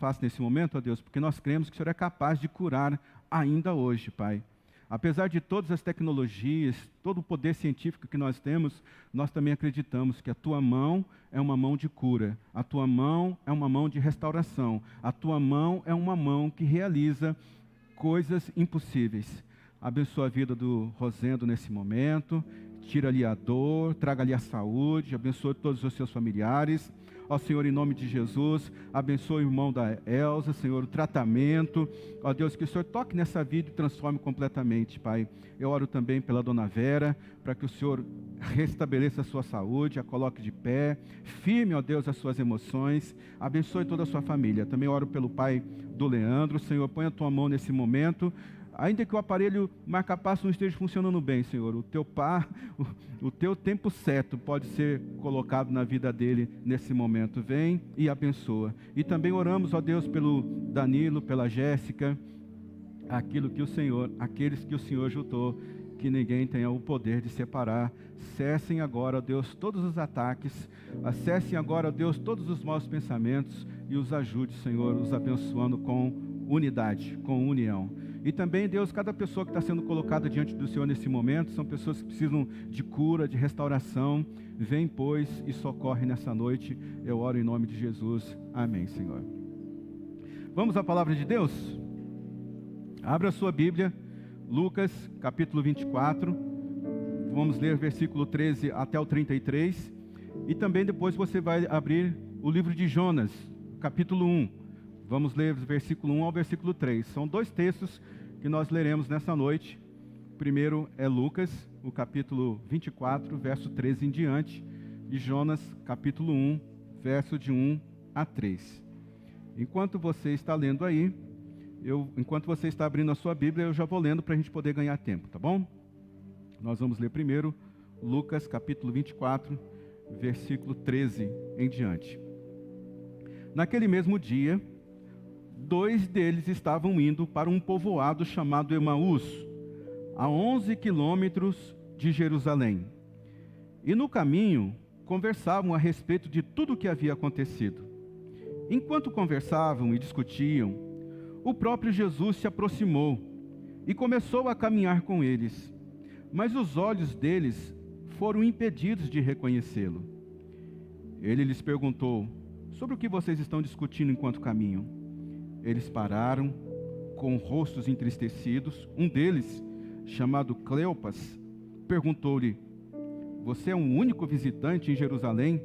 face nesse momento, ó Deus, porque nós cremos que o Senhor é capaz de curar ainda hoje, Pai. Apesar de todas as tecnologias, todo o poder científico que nós temos, nós também acreditamos que a Tua mão é uma mão de cura, a Tua mão é uma mão de restauração, a Tua mão é uma mão que realiza coisas impossíveis. Abençoa a vida do Rosendo nesse momento, tira-lhe a dor, traga-lhe a saúde, abençoe todos os seus familiares. Ó Senhor, em nome de Jesus, abençoe o irmão da Elza, Senhor, o tratamento. Ó Deus, que o Senhor toque nessa vida e transforme completamente, Pai. Eu oro também pela dona Vera, para que o Senhor restabeleça a sua saúde, a coloque de pé, firme, ó Deus, as suas emoções. Abençoe toda a sua família. Também oro pelo pai do Leandro. Senhor, põe a tua mão nesse momento. Ainda que o aparelho marca-passo não esteja funcionando bem, Senhor, o teu tempo certo pode ser colocado na vida dele nesse momento. Vem e abençoa. E também oramos, ó Deus, pelo Danilo, pela Jéssica, aqueles que o Senhor juntou, que ninguém tenha o poder de separar. Cessem agora, ó Deus, todos os ataques, acessem agora, ó Deus, todos os maus pensamentos e os ajude, Senhor, os abençoando com unidade, com união. E também, Deus, cada pessoa que está sendo colocada diante do Senhor nesse momento, são pessoas que precisam de cura, de restauração. Vem, pois, e socorre nessa noite. Eu oro em nome de Jesus. Amém, Senhor. Vamos à palavra de Deus? Abra a sua Bíblia, Lucas, capítulo 24. Vamos ler versículo 13 até o 33. E também depois você vai abrir o livro de Jonas, capítulo 1. Vamos ler versículo 1 ao versículo 3. São dois textos que nós leremos nessa noite. O primeiro é Lucas, o capítulo 24, verso 13 em diante. E Jonas, capítulo 1, verso de 1 a 3. Enquanto você está lendo aí, enquanto você está abrindo a sua Bíblia, eu já vou lendo para a gente poder ganhar tempo, tá bom? Nós vamos ler primeiro Lucas, capítulo 24, versículo 13 em diante. Naquele mesmo dia, 2 deles estavam indo para um povoado chamado Emaús, a 11 quilômetros de Jerusalém. E no caminho, conversavam a respeito de tudo o que havia acontecido. Enquanto conversavam e discutiam, o próprio Jesus se aproximou e começou a caminhar com eles. Mas os olhos deles foram impedidos de reconhecê-lo. Ele lhes perguntou: sobre o que vocês estão discutindo enquanto caminham? Eles pararam, com rostos entristecidos. Um deles, chamado Cleopas, perguntou-lhe: você é um único visitante em Jerusalém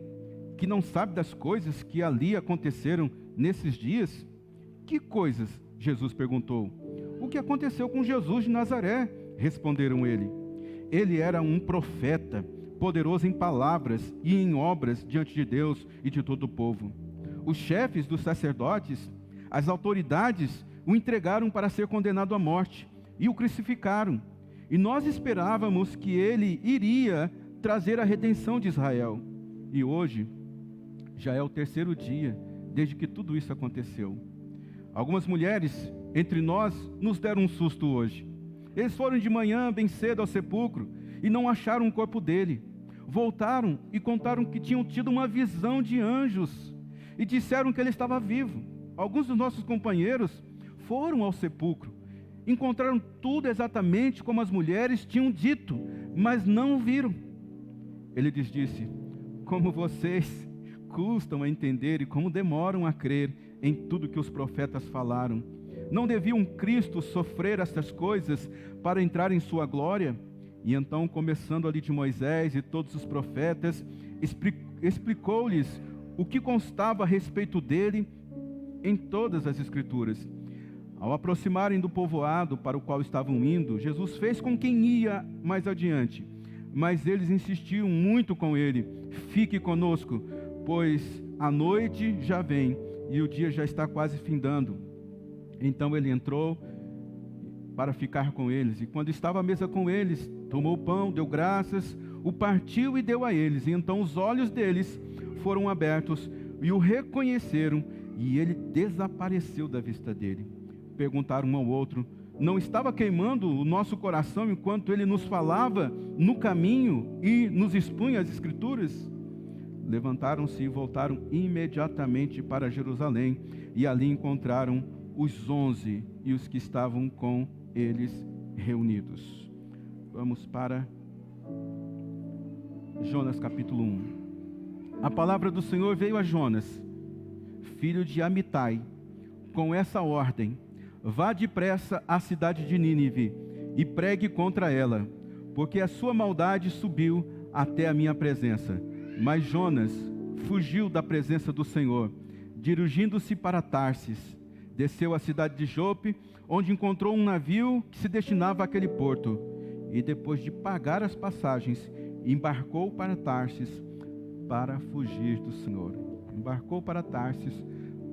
que não sabe das coisas que ali aconteceram nesses dias? Que coisas? Jesus perguntou. O que aconteceu com Jesus de Nazaré? Responderam ele. Ele era um profeta, poderoso em palavras e em obras diante de Deus e de todo o povo. Os chefes dos sacerdotes, as autoridades, o entregaram para ser condenado à morte e o crucificaram. E nós esperávamos que ele iria trazer a redenção de Israel. E hoje já é o 3º dia desde que tudo isso aconteceu. Algumas mulheres entre nós nos deram um susto hoje. Eles foram de manhã bem cedo ao sepulcro e não acharam o corpo dele. Voltaram e contaram que tinham tido uma visão de anjos e disseram que ele estava vivo. Alguns dos nossos companheiros foram ao sepulcro, encontraram tudo exatamente como as mulheres tinham dito, mas não o viram. Ele lhes disse: como vocês custam a entender e como demoram a crer em tudo que os profetas falaram. Não devia um Cristo sofrer estas coisas para entrar em sua glória? E então, começando ali de Moisés e todos os profetas, explicou-lhes o que constava a respeito dele em todas as Escrituras. Ao aproximarem do povoado para o qual estavam indo, Jesus fez com quem ia mais adiante. Mas eles insistiam muito com ele: fique conosco, pois a noite já vem e o dia já está quase findando. Então ele entrou para ficar com eles. E quando estava à mesa com eles, tomou o pão, deu graças, o partiu e deu a eles. E então os olhos deles foram abertos e o reconheceram. E ele desapareceu da vista dele. Perguntaram um ao outro: não estava queimando o nosso coração enquanto ele nos falava no caminho e nos expunha as Escrituras? levantaram-se e voltaram imediatamente para Jerusalém, e ali encontraram os 11 e os que estavam com eles reunidos. Vamos para Jonas capítulo 1. A palavra do Senhor veio a Jonas, filho de Amitai, com essa ordem: vá depressa à cidade de Nínive e pregue contra ela, porque a sua maldade subiu até a minha presença. Mas Jonas fugiu da presença do Senhor, dirigindo-se para Tarsis. Desceu à cidade de Jope, onde encontrou um navio que se destinava àquele porto. E depois de pagar as passagens, embarcou para Tarsis para fugir do Senhor. Embarcou para Tarsis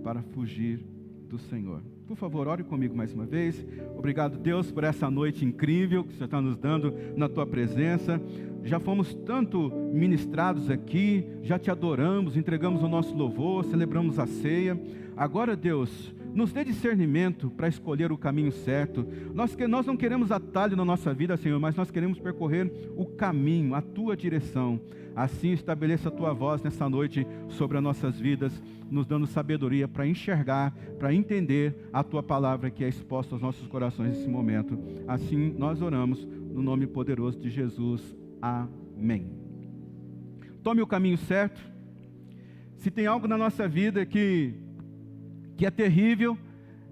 para fugir do Senhor. Por favor, ore comigo mais uma vez. Obrigado, Deus, por essa noite incrível que o Senhor está nos dando na Tua presença. Já fomos tanto ministrados aqui, já Te adoramos, entregamos o nosso louvor, celebramos a ceia. Agora, Deus, nos dê discernimento para escolher o caminho certo. Nós não queremos atalho na nossa vida, Senhor, mas nós queremos percorrer o caminho, a Tua direção. Assim, estabeleça a Tua voz nessa noite sobre as nossas vidas, nos dando sabedoria para enxergar, para entender a Tua palavra que é exposta aos nossos corações nesse momento. Assim, nós oramos no nome poderoso de Jesus. Amém. Tome o caminho certo. Se tem algo na nossa vida que é terrível,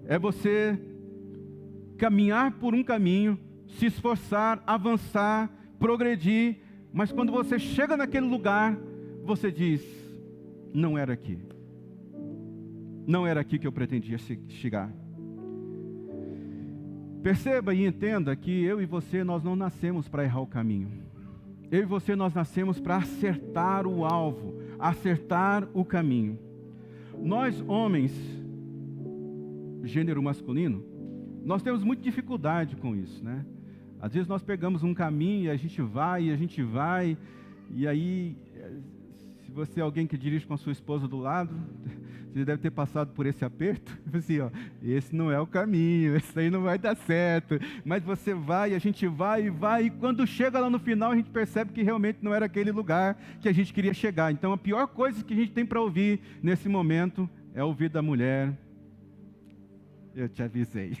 é você caminhar por um caminho, se esforçar, avançar, progredir, mas quando você chega naquele lugar, você diz: não era aqui. Não era aqui que eu pretendia chegar. Perceba e entenda que eu e você, nós não nascemos para errar o caminho. Eu e você, nós nascemos para acertar o alvo, acertar o caminho. Nós, homens, gênero masculino, nós temos muita dificuldade com isso, né? Às vezes nós pegamos um caminho e a gente vai, e aí, se você é alguém que dirige com a sua esposa do lado, você deve ter passado por esse aperto, assim, ó, esse não é o caminho, esse aí não vai dar certo, mas você vai, a gente vai, e quando chega lá no final a gente percebe que realmente não era aquele lugar que a gente queria chegar. Então a pior coisa que a gente tem para ouvir nesse momento é ouvir da mulher: eu te avisei.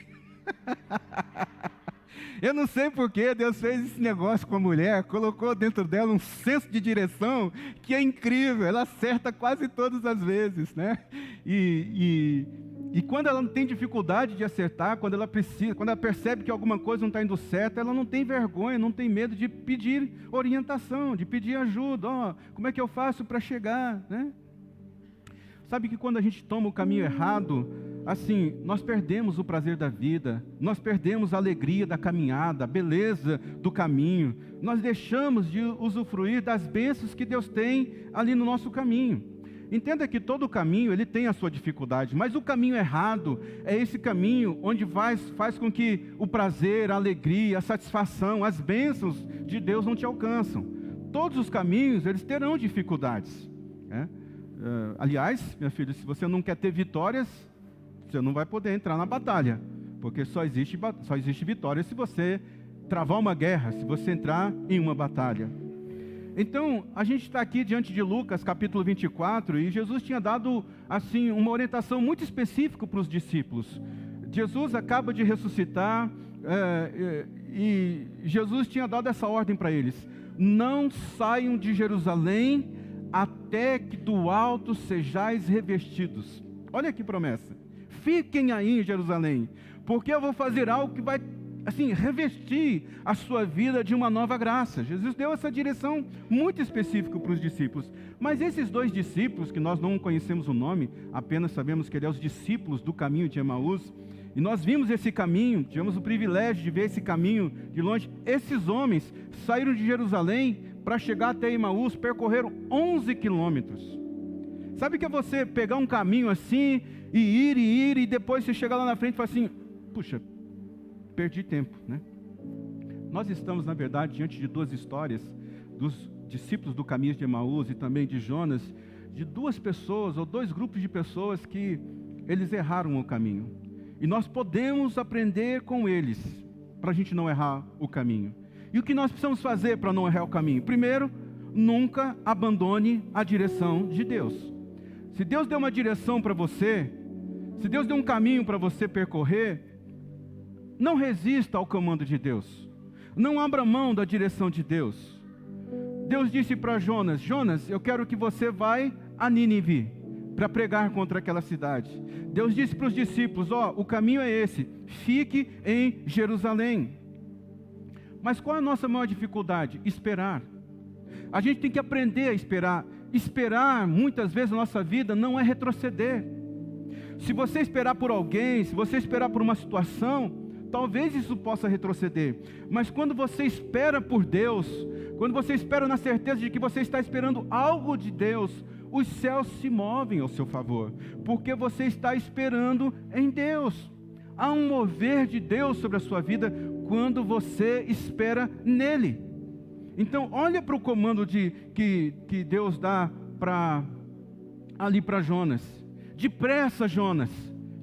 Eu não sei porque Deus fez esse negócio com a mulher, colocou dentro dela um senso de direção que é incrível, ela acerta quase todas as vezes, né? E quando ela não tem dificuldade de acertar, quando ela percebe que alguma coisa não está indo certo, ela não tem vergonha, não tem medo de pedir orientação, de pedir ajuda. Ó, como é que eu faço para chegar, né? Sabe que quando a gente toma o caminho errado, assim, nós perdemos o prazer da vida, nós perdemos a alegria da caminhada, a beleza do caminho, nós deixamos de usufruir das bênçãos que Deus tem ali no nosso caminho. Entenda que todo caminho, ele tem a sua dificuldade, mas o caminho errado é esse caminho onde faz com que o prazer, a alegria, a satisfação, as bênçãos de Deus não te alcançam. Todos os caminhos, eles terão dificuldades, né? Aliás, minha filha, se você não quer ter vitórias, você não vai poder entrar na batalha, porque só existe vitória se você travar uma guerra, se você entrar em uma batalha. Então, a gente está aqui diante de Lucas, capítulo 24, e Jesus tinha dado, assim, uma orientação muito específica para os discípulos. Jesus acaba de ressuscitar, e Jesus tinha dado essa ordem para eles: não saiam de Jerusalém até que do alto sejais revestidos. Olha que promessa. Fiquem aí em Jerusalém, porque eu vou fazer algo que vai, assim, revestir a sua vida de uma nova graça. Jesus deu essa direção muito específica para os discípulos. Mas esses dois discípulos, que nós não conhecemos o nome, apenas sabemos que eles são os discípulos do caminho de Emaús, e nós vimos esse caminho, tivemos o privilégio de ver esse caminho de longe. Esses homens saíram de Jerusalém para chegar até Emaús, percorreram 11 quilômetros. Sabe que é você pegar um caminho assim, e ir, e depois você chegar lá na frente e falar assim: puxa, perdi tempo, né? Nós estamos, na verdade, diante de duas histórias dos discípulos do caminho de Emaús e também de Jonas, de duas pessoas, ou dois grupos de pessoas que eles erraram o caminho. E nós podemos aprender com eles, para a gente não errar o caminho. E o que nós precisamos fazer para não errar o caminho? Primeiro, nunca abandone a direção de Deus. Se Deus deu uma direção para você, se Deus deu um caminho para você percorrer, não resista ao comando de Deus. Não abra mão da direção de Deus. Deus disse para Jonas: Jonas, eu quero que você vá a Nínive para pregar contra aquela cidade. Deus disse para os discípulos: o caminho é esse, fique em Jerusalém. Mas qual é a nossa maior dificuldade? Esperar. A gente tem que aprender a esperar. Esperar, muitas vezes, na nossa vida não é retroceder. Se você esperar por alguém, se você esperar por uma situação, talvez isso possa retroceder. Mas quando você espera por Deus, quando você espera na certeza de que você está esperando algo de Deus, os céus se movem ao seu favor, porque você está esperando em Deus. Há um mover de Deus sobre a sua vida quando você espera nele. Então, olha para o comando que Deus dá ali para Jonas. Depressa, Jonas,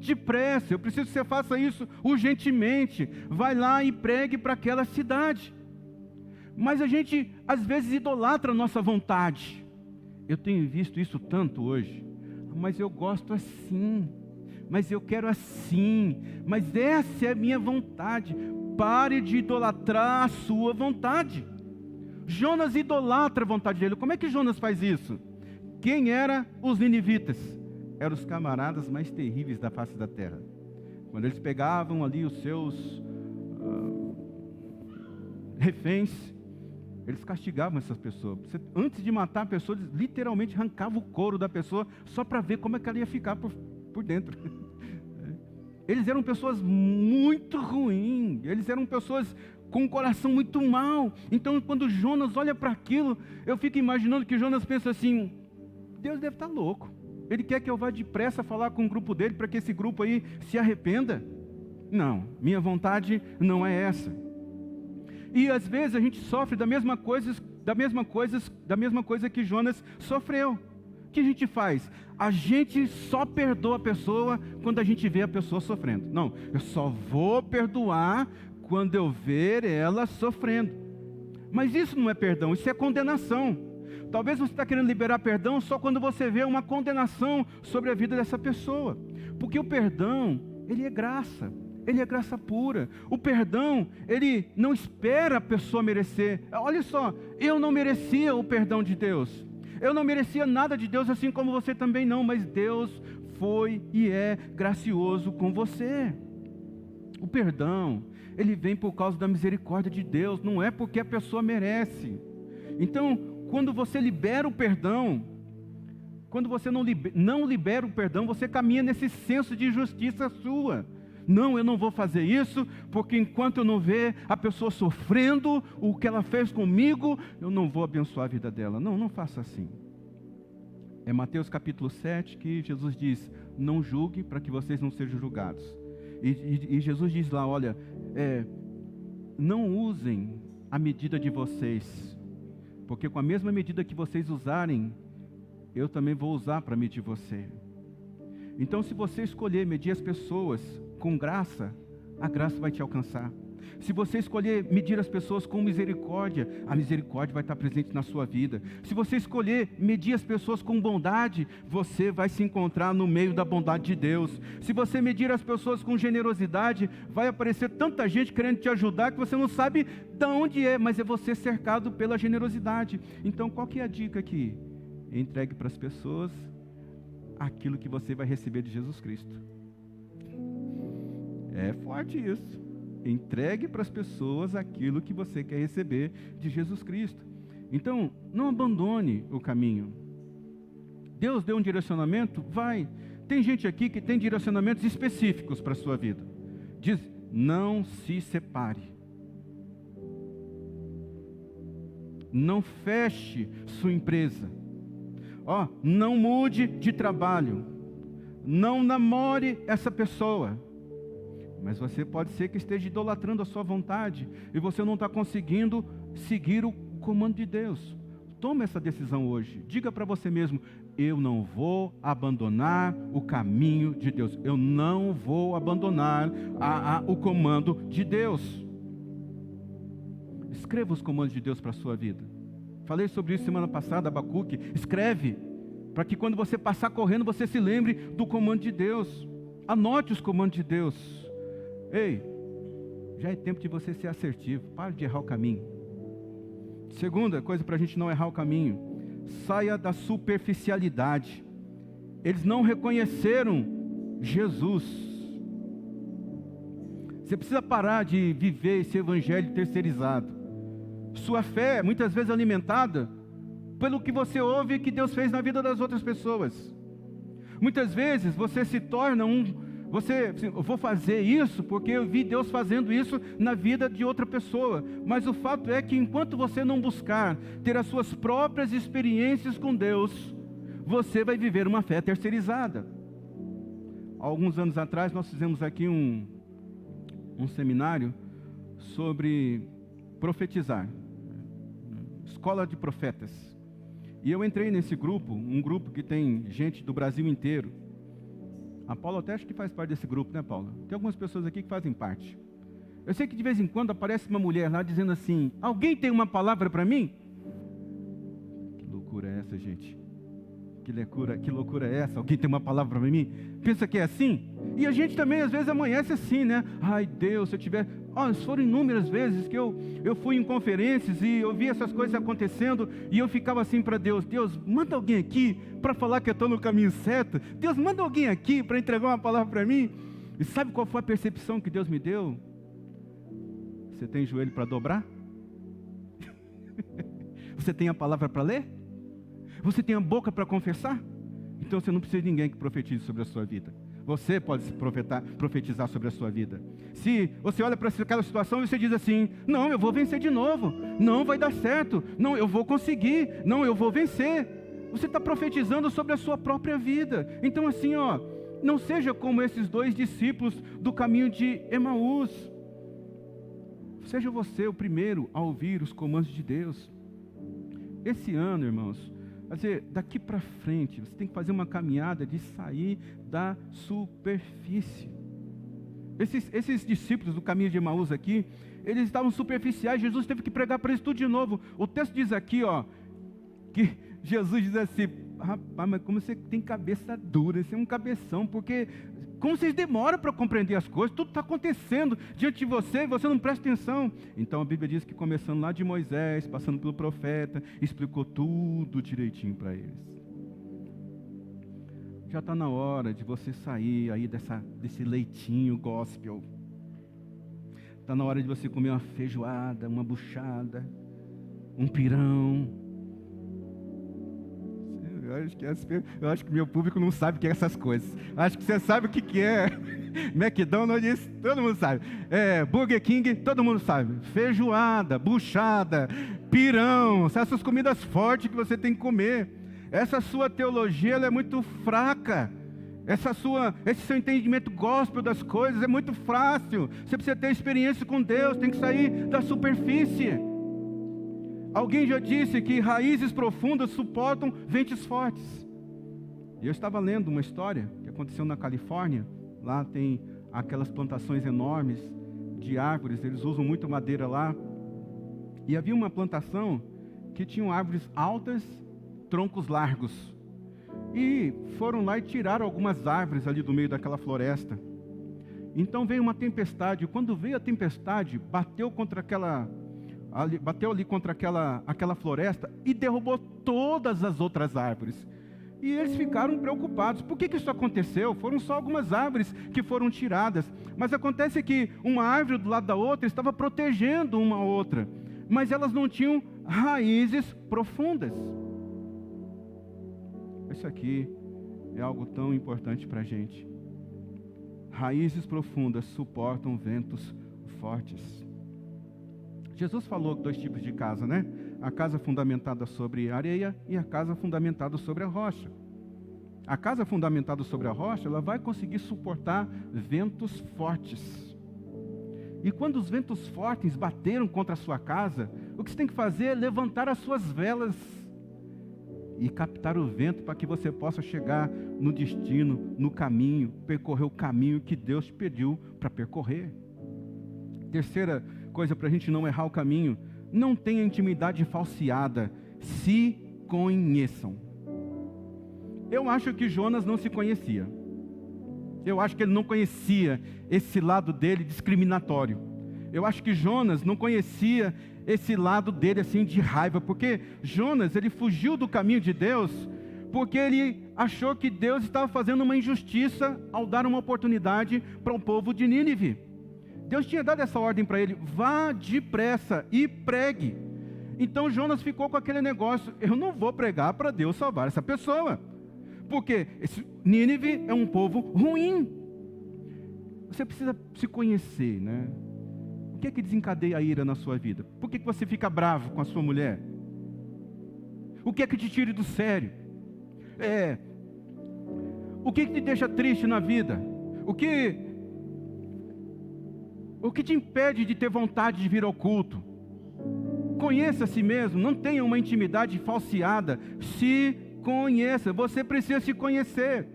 depressa, eu preciso que você faça isso urgentemente. Vai lá e pregue para aquela cidade. Mas a gente, às vezes, idolatra a nossa vontade. Eu tenho visto isso tanto hoje. Mas eu gosto assim, mas eu quero assim, mas essa é a minha vontade. Pare de idolatrar a sua vontade. Jonas idolatra a vontade dele. Como é que Jonas faz isso? Quem eram os ninivitas? Eram os camaradas mais terríveis da face da terra. Quando eles pegavam ali os seus reféns, eles castigavam essas pessoas. Antes de matar a pessoa, eles literalmente arrancavam o couro da pessoa só para ver como é que ela ia ficar por dentro. Eles eram pessoas muito ruins. Eles eram pessoas com um coração muito mau. Então, quando Jonas olha para aquilo, eu fico imaginando que Jonas pensa assim: Deus deve estar louco. Ele quer que eu vá depressa falar com o grupo dele para que esse grupo aí se arrependa? Não, minha vontade não é essa. E às vezes a gente sofre da mesma coisa que Jonas sofreu. O que a gente faz? A gente só perdoa a pessoa quando a gente vê a pessoa sofrendo. Não, eu só vou perdoar quando eu ver ela sofrendo. Mas isso não é perdão, isso é condenação. Talvez você está querendo liberar perdão só quando você vê uma condenação sobre a vida dessa pessoa. Porque o perdão, ele é graça. Ele é graça pura. O perdão, ele não espera a pessoa merecer. Olha só, eu não merecia o perdão de Deus. Eu não merecia nada de Deus, assim como você também não. Mas Deus foi e é gracioso com você. O perdão, ele vem por causa da misericórdia de Deus. Não é porque a pessoa merece. Então, quando você libera o perdão, quando você não libera o perdão, você caminha nesse senso de justiça sua. Não, eu não vou fazer isso, porque enquanto eu não ver a pessoa sofrendo o que ela fez comigo, eu não vou abençoar a vida dela. Não, não faça assim. É Mateus capítulo 7 que Jesus diz: não julgue para que vocês não sejam julgados. E Jesus diz lá, olha, não usem a medida de vocês, porque com a mesma medida que vocês usarem, eu também vou usar para medir você. Então, se você escolher medir as pessoas com graça, a graça vai te alcançar. Se você escolher medir as pessoas com misericórdia, a misericórdia vai estar presente na sua vida. Se você escolher medir as pessoas com bondade, você vai se encontrar no meio da bondade de Deus. Se você medir as pessoas com generosidade, vai aparecer tanta gente querendo te ajudar que você não sabe de onde é, mas é você cercado pela generosidade. Então, qual que é a dica aqui? Entregue para as pessoas aquilo que você vai receber de Jesus Cristo. É forte isso. Entregue para as pessoas aquilo que você quer receber de Jesus Cristo. Então, não abandone o caminho. Deus deu um direcionamento? Vai. Tem gente aqui que tem direcionamentos específicos para a sua vida. Diz: não se separe. Não feche sua empresa. Não mude de trabalho. Não namore essa pessoa. Mas você pode ser que esteja idolatrando a sua vontade e você não está conseguindo seguir o comando de Deus. Tome essa decisão hoje. Diga para você mesmo: eu não vou abandonar o caminho de Deus. Eu não vou abandonar o comando de Deus. Escreva os comandos de Deus para a sua vida. Falei sobre isso semana passada, Abacuque. Escreve, para que quando você passar correndo, você se lembre do comando de Deus. Anote os comandos de Deus. Ei, já é tempo de você ser assertivo. Pare de errar o caminho. Segunda coisa para a gente não errar o caminho: saia da superficialidade. Eles não reconheceram Jesus. Você precisa parar de viver esse evangelho terceirizado. Sua fé é muitas vezes alimentada pelo que você ouve que Deus fez na vida das outras pessoas. Muitas vezes você se torna eu vou fazer isso porque eu vi Deus fazendo isso na vida de outra pessoa. Mas o fato é que enquanto você não buscar ter as suas próprias experiências com Deus, você vai viver uma fé terceirizada. Há alguns anos atrás nós fizemos aqui um seminário sobre profetizar, escola de profetas. E eu entrei nesse grupo, um grupo que tem gente do Brasil inteiro. A Paula até acho que faz parte desse grupo, né, Paula? Tem algumas pessoas aqui que fazem parte. Eu sei que de vez em quando aparece uma mulher lá dizendo assim: alguém tem uma palavra para mim? Que loucura é essa, gente? Que loucura é essa? Alguém tem uma palavra para mim? Pensa que é assim? E a gente também às vezes amanhece assim, né? Ai Deus, se eu tiver... foram inúmeras vezes que eu fui em conferências e eu vi essas coisas acontecendo e eu ficava assim para Deus: Deus, manda alguém aqui para falar que eu estou no caminho certo. Deus, manda alguém aqui para entregar uma palavra para mim. E sabe qual foi a percepção que Deus me deu? Você tem joelho para dobrar? Você tem a palavra para ler? Você tem a boca para confessar? Então você não precisa de ninguém que profetize sobre a sua vida. Você pode profetizar sobre a sua vida. Se você olha para aquela situação e você diz assim: não, eu vou vencer de novo. Não, vai dar certo. Não, eu vou conseguir. Não, eu vou vencer. Você está profetizando sobre a sua própria vida. Então assim, não seja como esses 2 discípulos do caminho de Emaús. Seja você o primeiro a ouvir os comandos de Deus. Esse ano, irmãos, daqui para frente, você tem que fazer uma caminhada de sair da superfície. Esses discípulos do caminho de Emaús aqui, eles estavam superficiais. Jesus teve que pregar para eles tudo de novo. O texto diz aqui, que Jesus diz assim: rapaz, mas como você tem cabeça dura, você é um cabeção, porque como vocês demoram para compreender as coisas, tudo está acontecendo diante de você e você não presta atenção. Então a Bíblia diz que começando lá de Moisés, passando pelo profeta, explicou tudo direitinho para eles. Já está na hora de você sair aí desse leitinho gospel. Está na hora de você comer uma feijoada, uma buchada, um pirão. Eu acho que meu público não sabe o que é essas coisas. Acho que você sabe o que é. McDonald's, todo mundo sabe. Burger King, todo mundo sabe. Feijoada, buchada, pirão, essas comidas fortes que você tem que comer. Essa sua teologia, ela é muito fraca. Esse seu entendimento gospel das coisas é muito fácil. Você precisa ter experiência com Deus, tem que sair da superfície. Alguém já disse que raízes profundas suportam ventos fortes. E eu estava lendo uma história que aconteceu na Califórnia. Lá tem aquelas plantações enormes de árvores, eles usam muito madeira lá. E havia uma plantação que tinha árvores altas, troncos largos. E foram lá e tiraram algumas árvores ali do meio daquela floresta. Então veio uma tempestade. Quando veio a tempestade, bateu ali contra aquela floresta e derrubou todas as outras árvores. E eles ficaram preocupados. Por que isso aconteceu? Foram só algumas árvores que foram tiradas. Mas acontece que uma árvore do lado da outra estava protegendo uma outra. Mas elas não tinham raízes profundas. Isso aqui é algo tão importante para a gente. Raízes profundas suportam ventos fortes. Jesus falou 2 tipos de casa, né? A casa fundamentada sobre areia e a casa fundamentada sobre a rocha. A casa fundamentada sobre a rocha, ela vai conseguir suportar ventos fortes. E quando os ventos fortes bateram contra a sua casa, o que você tem que fazer é levantar as suas velas e captar o vento para que você possa chegar no destino, no caminho, percorrer o caminho que Deus te pediu para percorrer. Terceira coisa para a gente não errar o caminho: não tenha intimidade falseada se conheçam. Eu acho que Jonas não se conhecia. Eu acho que ele não conhecia esse lado dele discriminatório. Eu acho que Jonas não conhecia esse lado dele assim de raiva, porque Jonas, ele fugiu do caminho de Deus, porque ele achou que Deus estava fazendo uma injustiça ao dar uma oportunidade para o povo de Nínive. Deus tinha dado essa ordem para ele: vá depressa e pregue. Então Jonas ficou com aquele negócio: eu não vou pregar para Deus salvar essa pessoa, porque Nínive é um povo ruim. Você precisa se conhecer, né? O que é que desencadeia a ira na sua vida? Por que você fica bravo com a sua mulher? O que é que te tira do sério? O que te deixa triste na vida? O que te impede de ter vontade de vir ao culto? Conheça a si mesmo, não tenha uma intimidade falseada, se conheça, você precisa se conhecer.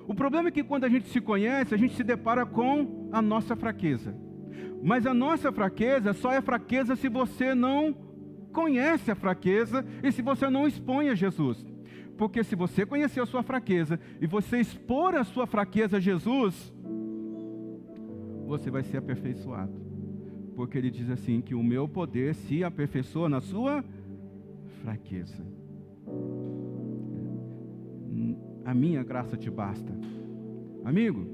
O problema é que quando a gente se conhece, a gente se depara com a nossa fraqueza. Mas a nossa fraqueza só é fraqueza se você não conhece a fraqueza e se você não expõe a Jesus. Porque se você conhecer a sua fraqueza e você expor a sua fraqueza a Jesus, você vai ser aperfeiçoado. Porque ele diz assim, que o meu poder se aperfeiçoa na sua fraqueza. A minha graça te basta. Amigo,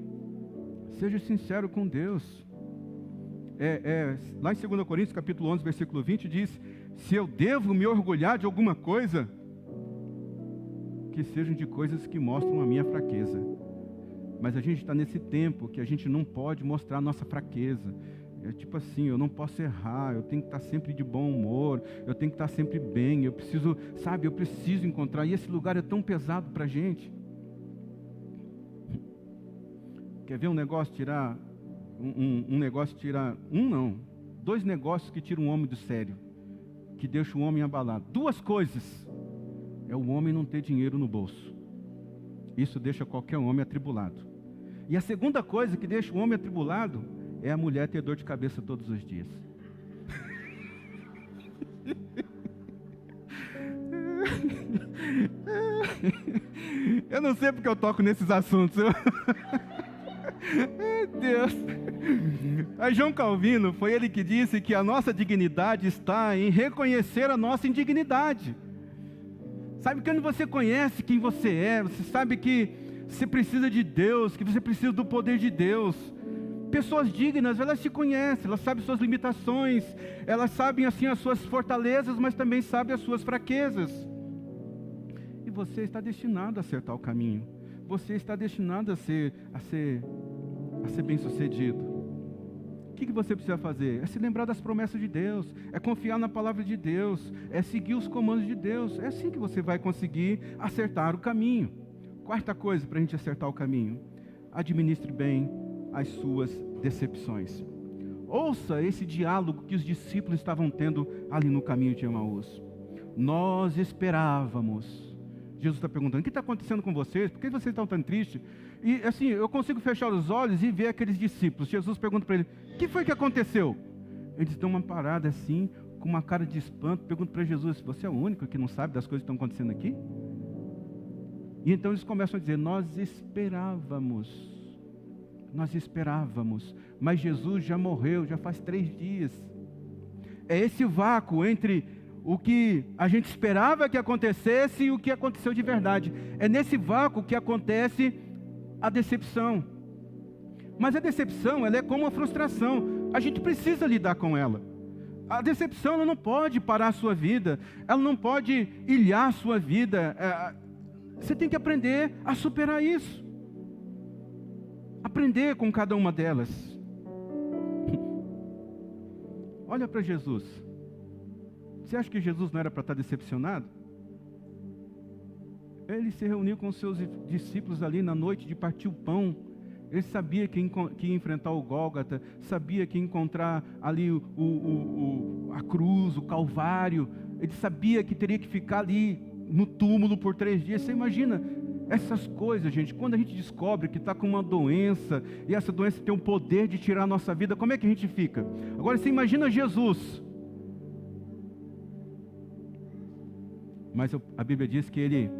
seja sincero com Deus. Lá em 2 Coríntios capítulo 11, versículo 20 diz: se eu devo me orgulhar de alguma coisa, que sejam de coisas que mostram a minha fraqueza. Mas a gente está nesse tempo que a gente não pode mostrar a nossa fraqueza. É tipo assim, eu não posso errar, eu tenho que estar sempre de bom humor, eu tenho que estar sempre bem, eu preciso encontrar, e esse lugar é tão pesado para a gente. Quer ver um negócio tirar, dois negócios que tiram um homem do sério, que deixam o homem abalado. Duas coisas: é o homem não ter dinheiro no bolso. Isso deixa qualquer homem atribulado. E a segunda coisa que deixa o homem atribulado é a mulher ter dor de cabeça todos os dias. Eu não sei porque eu toco nesses assuntos. Deus. Aí João Calvino, foi ele que disse que a nossa dignidade está em reconhecer a nossa indignidade. Sabe, quando você conhece quem você é, você sabe que você precisa de Deus, que você precisa do poder de Deus. Pessoas dignas, elas se conhecem, elas sabem suas limitações, elas sabem assim as suas fortalezas, mas também sabem as suas fraquezas. E você está destinado a acertar o caminho. Você está destinado a ser bem-sucedido. O que você precisa fazer? É se lembrar das promessas de Deus, é confiar na palavra de Deus, é seguir os comandos de Deus. É assim que você vai conseguir acertar o caminho. Quarta coisa para a gente acertar o caminho: administre bem as suas decepções. Ouça esse diálogo que os discípulos estavam tendo ali no caminho de Emaús. Nós esperávamos. Jesus está perguntando: o que está acontecendo com vocês? Por que vocês estão tão tristes? E assim, eu consigo fechar os olhos e ver aqueles discípulos. Jesus pergunta para ele: o que foi que aconteceu? Eles dão uma parada assim, com uma cara de espanto, perguntam para Jesus: você é o único que não sabe das coisas que estão acontecendo aqui? E então eles começam a dizer: nós esperávamos, mas Jesus já morreu, já faz 3 dias. É esse vácuo entre o que a gente esperava que acontecesse e o que aconteceu de verdade. É nesse vácuo que acontece a decepção. Mas a decepção, ela é como a frustração. A gente precisa lidar com ela. A decepção, ela não pode parar a sua vida. Ela não pode ilhar a sua vida. Você tem que aprender a superar isso. Aprender com cada uma delas. Olha para Jesus. Você acha que Jesus não era para estar decepcionado? Ele se reuniu com os seus discípulos ali na noite de partir o pão. Ele sabia que ia enfrentar o Gólgota, sabia que ia encontrar ali a cruz, o Calvário. Ele sabia que teria que ficar ali no túmulo por 3 dias. Você imagina essas coisas, gente? Quando a gente descobre que está com uma doença, e essa doença tem o poder de tirar a nossa vida, como é que a gente fica? Agora você imagina Jesus. Mas a Bíblia diz que ele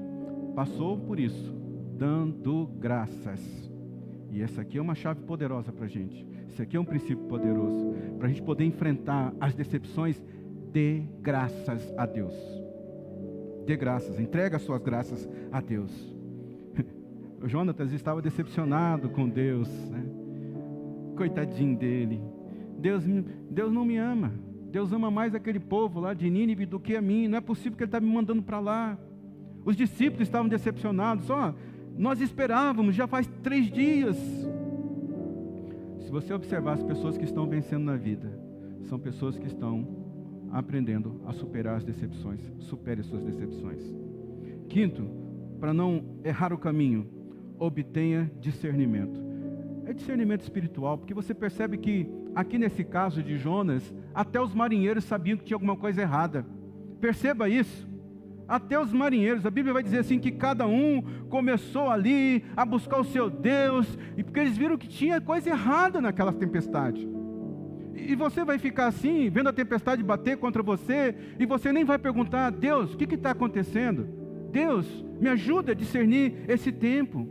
passou por isso, dando graças. E essa aqui é uma chave poderosa para a gente. Esse aqui é um princípio poderoso. Para a gente poder enfrentar as decepções, dê graças a Deus. Dê graças, entrega as suas graças a Deus. O Jonatas estava decepcionado com Deus, né? Coitadinho dele. Deus não me ama. Deus ama mais aquele povo lá de Nínive do que a mim. Não é possível que Ele está me mandando para lá. Os discípulos estavam decepcionados. Nós esperávamos, já faz 3 dias. Se você observar as pessoas que estão vencendo na vida, são pessoas que estão aprendendo a superar as decepções. Supere as suas decepções. Quinto, para não errar o caminho, obtenha discernimento. É discernimento espiritual, porque você percebe que aqui nesse caso de Jonas, até os marinheiros sabiam que tinha alguma coisa errada. Perceba isso. Até os marinheiros, a Bíblia vai dizer assim que cada um começou ali a buscar o seu Deus, e porque eles viram que tinha coisa errada naquela tempestade. E você vai ficar assim, vendo a tempestade bater contra você, e você nem vai perguntar: Deus, o que está acontecendo? Deus, me ajuda a discernir esse tempo.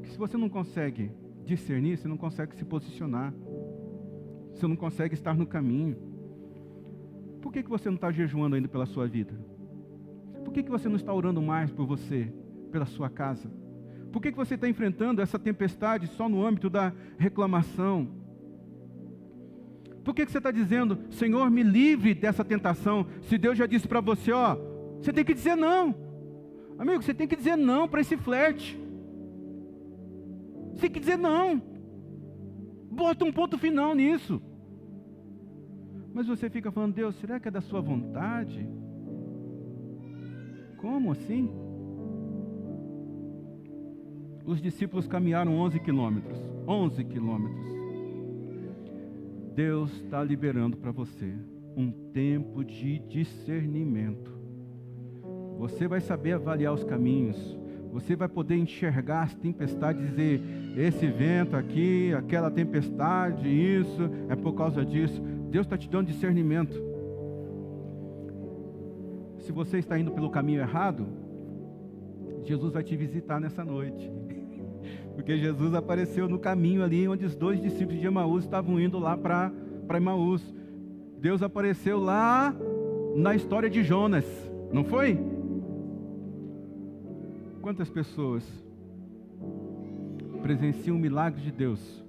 Se você não consegue discernir, você não consegue se posicionar, você não consegue estar no caminho. Por que você não está jejuando ainda pela sua vida? Por que você não está orando mais por você, pela sua casa? Por que você está enfrentando essa tempestade só no âmbito da reclamação? Por que você está dizendo: Senhor, me livre dessa tentação, se Deus já disse para você, você tem que dizer não. Amigo, você tem que dizer não para esse flerte. Você tem que dizer não. Bota um ponto final nisso. Mas você fica falando: Deus, será que é da sua vontade? Como assim? Os discípulos caminharam 11 quilômetros. 11 quilômetros. Deus está liberando para você um tempo de discernimento. Você vai saber avaliar os caminhos. Você vai poder enxergar as tempestades e dizer: esse vento aqui, aquela tempestade, isso é por causa disso. Deus está te dando discernimento. Se você está indo pelo caminho errado, Jesus vai te visitar nessa noite. Porque Jesus apareceu no caminho ali onde os 2 discípulos de Emaús estavam indo lá para Emaús. Deus apareceu lá na história de Jonas, não foi? Quantas pessoas presenciam o milagre de Deus,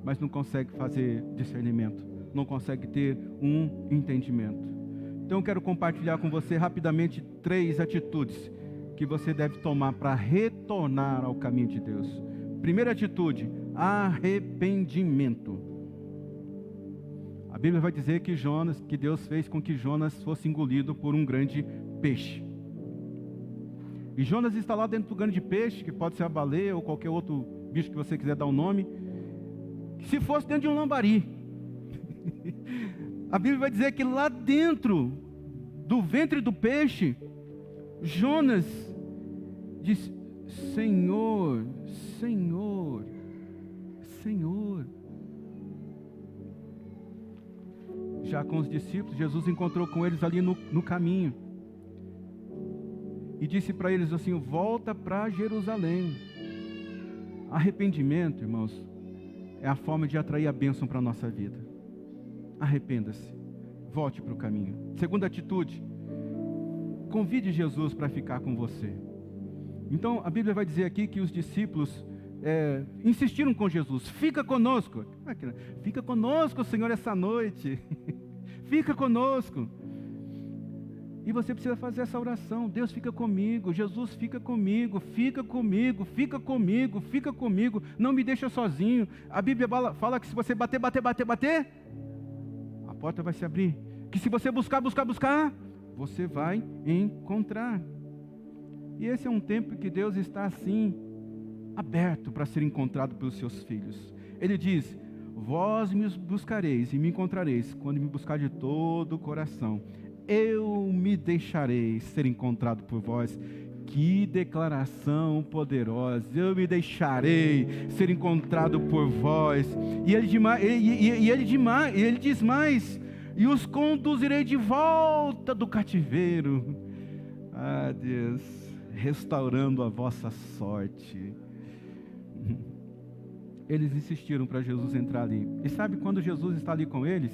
mas não conseguem fazer discernimento, não conseguem ter um entendimento? Então eu quero compartilhar com você rapidamente 3 atitudes que você deve tomar para retornar ao caminho de Deus. Primeira atitude: arrependimento. A Bíblia vai dizer que Deus fez com que Jonas fosse engolido por um grande peixe. E Jonas está lá dentro do grande peixe, que pode ser a baleia ou qualquer outro bicho que você quiser dar um nome. Se fosse dentro de um lambari. A Bíblia vai dizer que lá dentro do ventre do peixe, Jonas diz: Senhor, Senhor, Senhor. Já com os discípulos, Jesus encontrou com eles ali no caminho. E disse para eles assim: volta para Jerusalém. Arrependimento, irmãos, é a forma de atrair a bênção para a nossa vida. Arrependa-se, volte para o caminho. Segunda atitude: convide Jesus para ficar com você. Então a Bíblia vai dizer aqui que os discípulos insistiram com Jesus: fica conosco. Fica conosco, Senhor, essa noite. Fica conosco. E você precisa fazer essa oração: Deus, fica comigo. Jesus, fica comigo. Fica comigo, fica comigo, fica comigo. Não me deixa sozinho. A Bíblia fala que se você bater, a porta vai se abrir. Que se você buscar, você vai encontrar. E esse é um tempo que Deus está assim, aberto para ser encontrado pelos seus filhos. Ele diz: vós me buscareis e me encontrareis quando me buscar de todo o coração. Eu me deixarei ser encontrado por vós. Que declaração poderosa! Eu me deixarei ser encontrado por vós. E ele diz mais: e os conduzirei de volta do cativeiro. Ah, Deus, restaurando a vossa sorte. Eles insistiram para Jesus entrar ali. E sabe quando Jesus está ali com eles?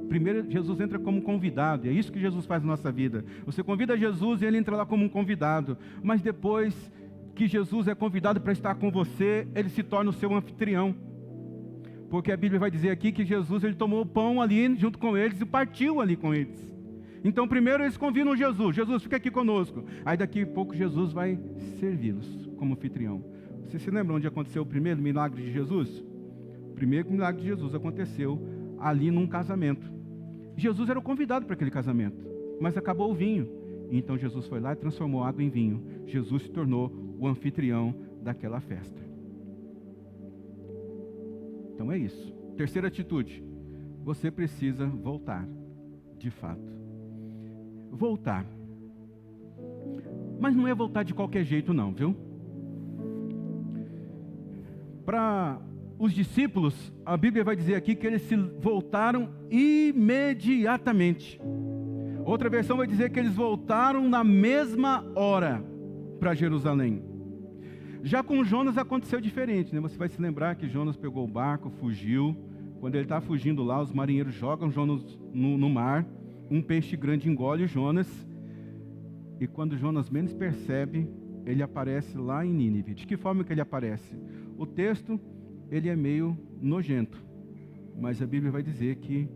Primeiro, Jesus entra como convidado. E é isso que Jesus faz na nossa vida. Você convida Jesus e ele entra lá como um convidado. Mas depois que Jesus é convidado para estar com você, ele se torna o seu anfitrião. Porque a Bíblia vai dizer aqui que Jesus, ele tomou o pão ali junto com eles e partiu ali com eles. Então primeiro eles convidam Jesus. Jesus, fica aqui conosco. Aí daqui a pouco Jesus vai servi-los como anfitrião. Você se lembra onde aconteceu o primeiro milagre de Jesus? O primeiro milagre de Jesus aconteceu ali num casamento. Jesus era o convidado para aquele casamento, mas acabou o vinho. Então Jesus foi lá e transformou água em vinho. Jesus se tornou o anfitrião daquela festa. Então é isso. Terceira atitude. Você precisa voltar, de fato. Voltar. Mas não é voltar de qualquer jeito não, viu? Para os discípulos, a Bíblia vai dizer aqui que eles se voltaram imediatamente. Outra versão vai dizer que eles voltaram na mesma hora para Jerusalém. Já com Jonas aconteceu diferente, né? Você vai se lembrar que Jonas pegou o barco, fugiu. Quando ele está fugindo lá, os marinheiros jogam Jonas no mar. Um peixe grande engole Jonas. E quando Jonas menos percebe, ele aparece lá em Nínive. De que forma que ele aparece? O texto, ele é meio nojento. Mas a Bíblia vai dizer que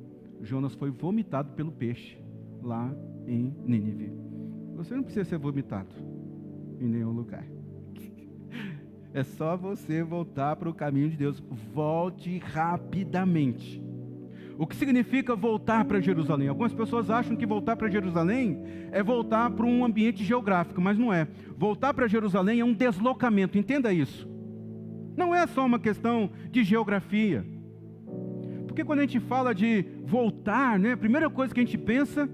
Jonas foi vomitado pelo peixe lá em Nínive. Você não precisa ser vomitado em nenhum lugar. É só você voltar para o caminho de Deus. Volte rapidamente. O que significa voltar para Jerusalém? Algumas pessoas acham que voltar para Jerusalém é voltar para um ambiente geográfico, mas não é. Voltar para Jerusalém é um deslocamento, entenda isso. Não é só uma questão de geografia. Porque quando a gente fala de voltar, né, a primeira coisa que a gente pensa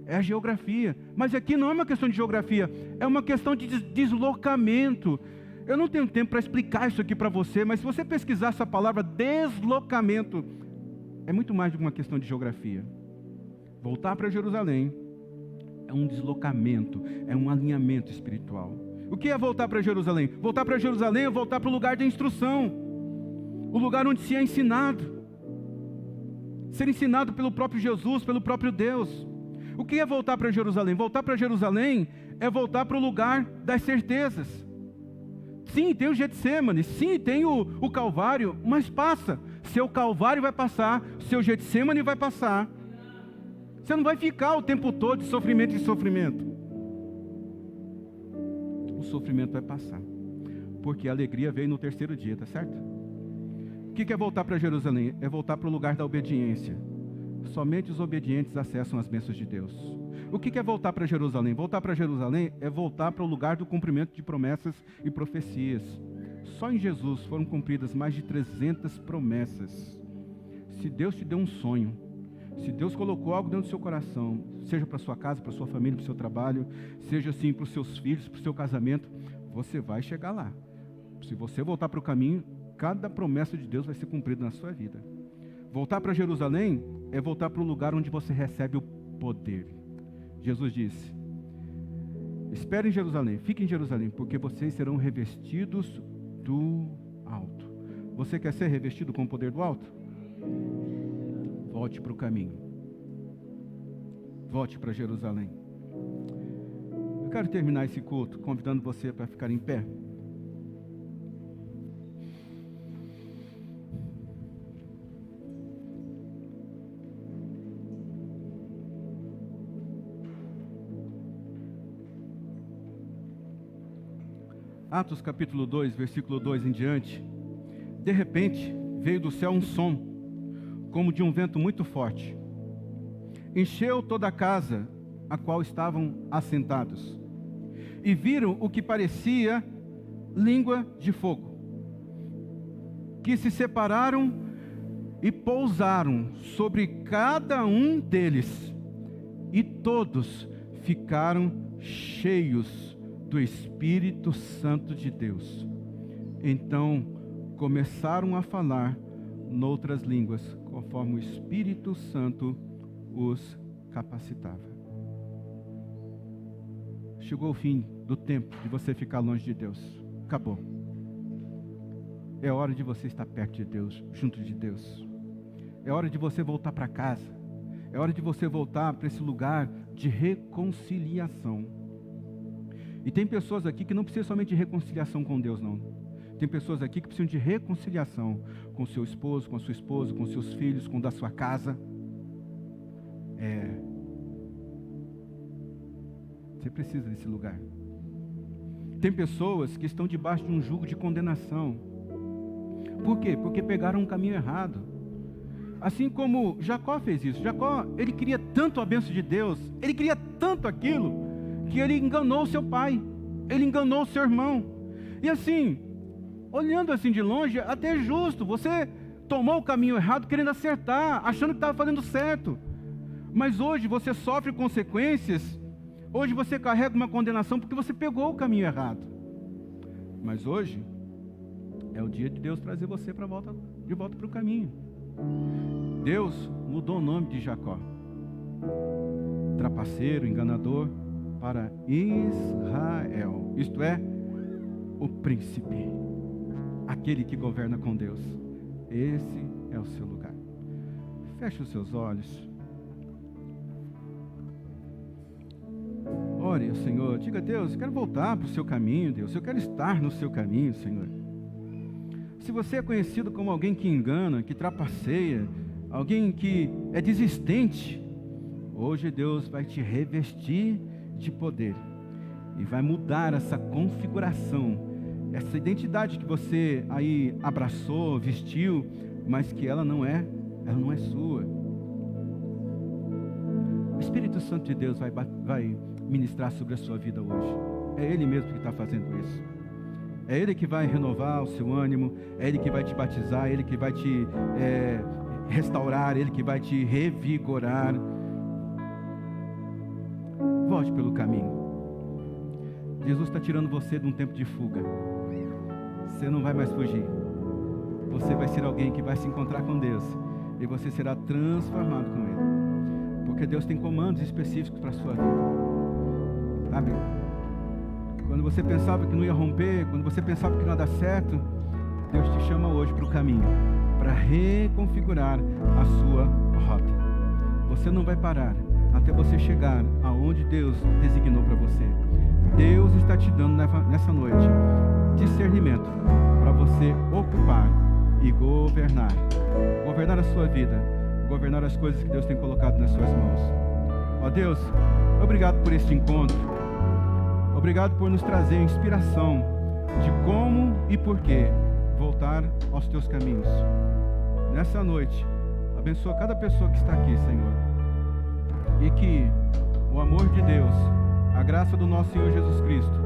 é a geografia. Mas aqui não é uma questão de geografia, é uma questão de deslocamento. Eu não tenho tempo para explicar isso aqui para você, mas se você pesquisar essa palavra deslocamento, é muito mais do que uma questão de geografia. Voltar para Jerusalém é um deslocamento, é um alinhamento espiritual. O que é voltar para Jerusalém? Voltar para Jerusalém é voltar para o lugar da instrução, o lugar onde se é ensinado. Ser ensinado pelo próprio Jesus, pelo próprio Deus. O que é voltar para Jerusalém? Voltar para Jerusalém é voltar para o lugar das certezas. Sim, tem o Getsêmani, sim, tem o Calvário, mas passa. Seu Calvário vai passar, seu Getsêmani vai passar. Você não vai ficar o tempo todo de sofrimento em sofrimento. O sofrimento vai passar, porque a alegria veio no terceiro dia, tá certo? O que é voltar para Jerusalém? É voltar para o lugar da obediência. Somente os obedientes acessam as bênçãos de Deus. O que é voltar para Jerusalém? Voltar para Jerusalém é voltar para o lugar do cumprimento de promessas e profecias. Só em Jesus foram cumpridas mais de 300 promessas. Se Deus te deu um sonho, se Deus colocou algo dentro do seu coração, seja para sua casa, para sua família, para o seu trabalho, seja assim para os seus filhos, para o seu casamento, você vai chegar lá. Se você voltar para o caminho, cada promessa de Deus vai ser cumprida na sua vida. Voltar para Jerusalém é voltar para o lugar onde você recebe o poder. Jesus disse: espere em Jerusalém, fique em Jerusalém, porque vocês serão revestidos do alto. Você quer ser revestido com o poder do alto? Volte para o caminho. Volte para Jerusalém. Eu quero terminar esse culto convidando você para ficar em pé. Atos capítulo 2, versículo 2 em diante. De repente, veio do céu um som, como de um vento muito forte. Encheu toda a casa a qual estavam assentados. E viram o que parecia língua de fogo, que se separaram e pousaram sobre cada um deles. E todos ficaram cheios do Espírito Santo de Deus. Então começaram a falar noutras línguas, conforme o Espírito Santo os capacitava. Chegou o fim do tempo de você ficar longe de Deus. Acabou. É hora de você estar perto de Deus, junto de Deus. É hora de você voltar para casa. É hora de você voltar para esse lugar de reconciliação. E tem pessoas aqui que não precisam somente de reconciliação com Deus, não. Tem pessoas aqui que precisam de reconciliação com seu esposo, com a sua esposa, com seus filhos, com o da sua casa. Você precisa desse lugar. Tem pessoas que estão debaixo de um jugo de condenação. Por quê? Porque pegaram um caminho errado. Assim como Jacó fez isso. Jacó, ele queria tanto a bênção de Deus, ele queria tanto aquilo, que ele enganou seu pai, ele enganou seu irmão. E assim, olhando assim de longe, até é justo. Você tomou o caminho errado querendo acertar, achando que estava fazendo certo. Mas hoje você sofre consequências. Hoje você carrega uma condenação porque você pegou o caminho errado. Mas hoje é o dia de Deus trazer você de volta para o caminho. Deus mudou o nome de Jacó, trapaceiro, enganador, para Israel. Isto é, o príncipe, aquele que governa com Deus. Esse é o seu lugar. Feche os seus olhos. Ore ao Senhor, diga: Deus, eu quero voltar para o seu caminho, Deus, eu quero estar no seu caminho, Senhor. Se você é conhecido como alguém que engana, que trapaceia, alguém que é desistente, hoje Deus vai te revestir de poder e vai mudar essa configuração, essa identidade que você aí abraçou, vestiu, mas que ela não é sua. O Espírito Santo de Deus vai ministrar sobre a sua vida hoje. É Ele mesmo que está fazendo isso. É Ele que vai renovar o seu ânimo, é Ele que vai te batizar, é Ele que vai te restaurar, é Ele que vai te revigorar. Volte pelo caminho. Jesus está tirando você de um tempo de fuga. Você não vai mais fugir. Você vai ser alguém que vai se encontrar com Deus e você será transformado com Ele. Porque Deus tem comandos específicos para a sua vida. Sabe? Quando você pensava que não ia romper, quando você pensava que não ia dar certo, Deus te chama hoje para o caminho, para reconfigurar a sua rota. Você não vai parar até você chegar aonde Deus designou para você. Deus está te dando nessa noite discernimento para você ocupar e governar a sua vida, governar as coisas que Deus tem colocado nas suas mãos. Ó Deus, obrigado por este encontro. Obrigado por nos trazer inspiração de como e por que voltar aos teus caminhos. Nessa noite, abençoa cada pessoa que está aqui, Senhor. E que o amor de Deus, a graça do nosso Senhor Jesus Cristo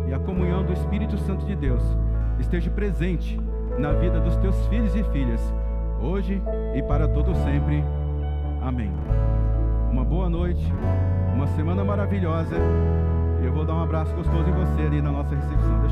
e a comunhão do Espírito Santo de Deus esteja presente na vida dos teus filhos e filhas, hoje e para todo sempre. Amém. Uma boa noite, uma semana maravilhosa. E eu vou dar um abraço gostoso em você ali na nossa recepção.